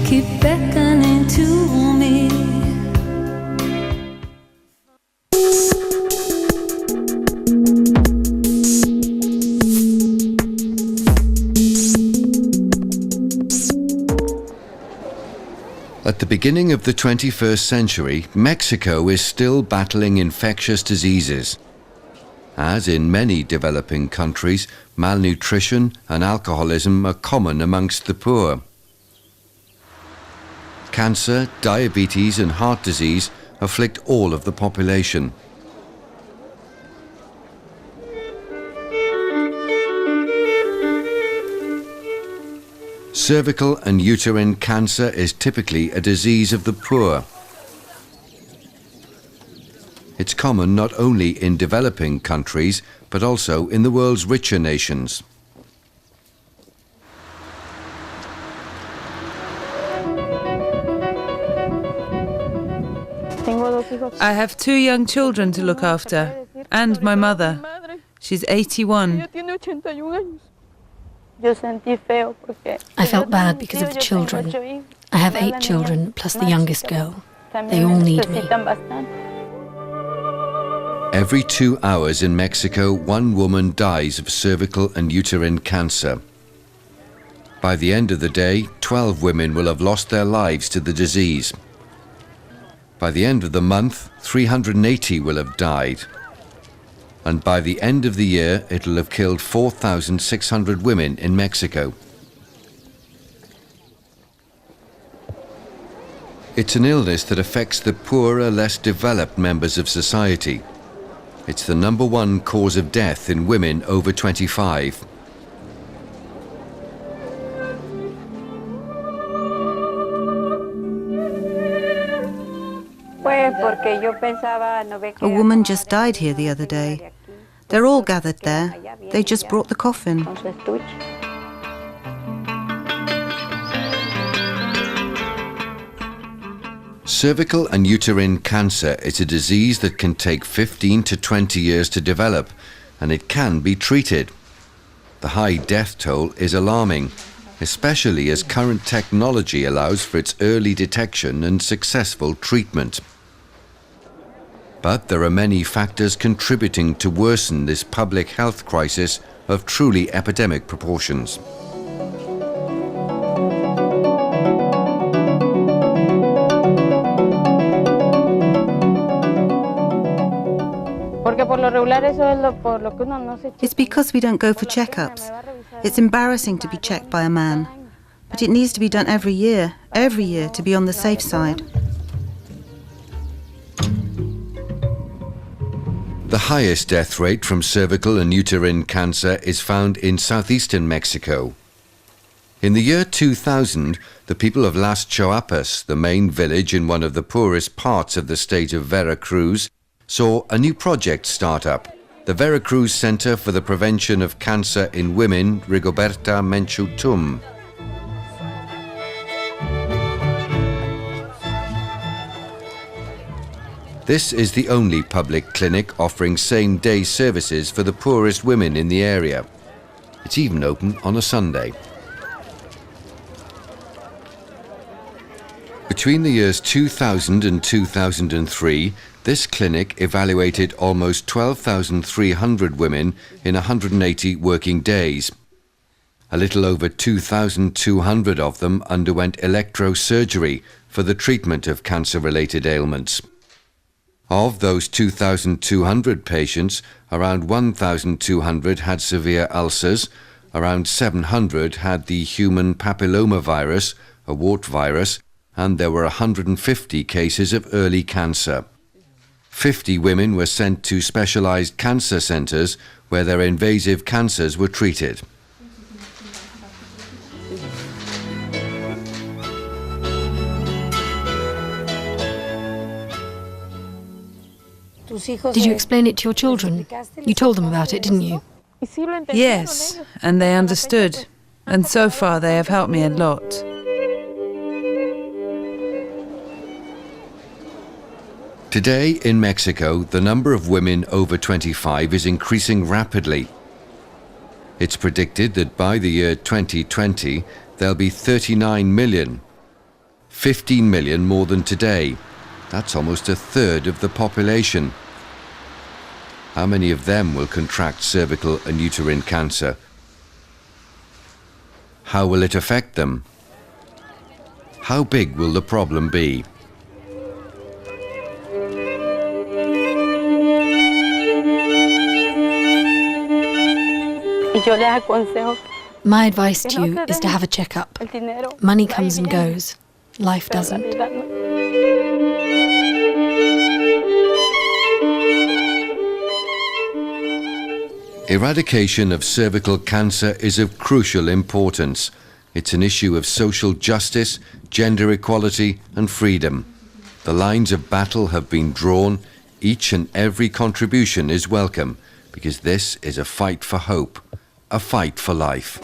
keep beckoning to me. At the beginning of the 21st century, Mexico is still battling infectious diseases. As in many developing countries, malnutrition and alcoholism are common amongst the poor. Cancer, diabetes and heart disease afflict all of the population. Cervical and uterine cancer is typically a disease of the poor. It's common not only in developing countries, but also in the world's richer nations. I have 2 young children to look after, and my mother. She's 81. I felt bad because of the children. I have 8 children, plus the youngest girl. They all need me. Every 2 hours in Mexico, 1 woman dies of cervical and uterine cancer. By the end of the day, 12 women will have lost their lives to the disease. By the end of the month, 380 will have died. And by the end of the year, it'll have killed 4,600 women in Mexico. It's an illness that affects the poorer, less developed members of society. It's the #1 cause of death in women over 25. A woman just died here the other day. They're all gathered there. They just brought the coffin. Cervical and uterine cancer is a disease that can take 15 to 20 years to develop, and it can be treated. The high death toll is alarming, especially as current technology allows for its early detection and successful treatment. But there are many factors contributing to worsen this public health crisis of truly epidemic proportions. It's because we don't go for checkups. It's embarrassing to be checked by a man. But it needs to be done every year to be on the safe side. The highest death rate from cervical and uterine cancer is found in southeastern Mexico. In the year 2000, the people of Las Choapas, the main village in one of the poorest parts of the state of Veracruz, saw a new project start up, the Veracruz Center for the Prevention of Cancer in Women, Rigoberta Menchu. This is the only public clinic offering same-day services for the poorest women in the area. It's even open on a Sunday. Between the years 2000 and 2003, this clinic evaluated almost 12,300 women in 180 working days. A little over 2,200 of them underwent electrosurgery for the treatment of cancer-related ailments. Of those 2,200 patients, around 1,200 had severe ulcers, around 700 had the human papillomavirus, a wart virus, and there were 150 cases of early cancer. 50 women were sent to specialized cancer centers where their invasive cancers were treated. Did you explain it to your children? You told them about it, didn't you? Yes, and they understood. And so far they have helped me a lot. Today in Mexico, the number of women over 25 is increasing rapidly. It's predicted that by the year 2020, there'll be 39 million. 15 million more than today. That's almost a third of the population. How many of them will contract cervical and uterine cancer? How will it affect them? How big will the problem be? My advice to you is to have a checkup. Money comes and goes. Life doesn't. Eradication of cervical cancer is of crucial importance. It's an issue of social justice, gender equality and freedom. The lines of battle have been drawn. Each and every contribution is welcome, because this is a fight for hope, a fight for life.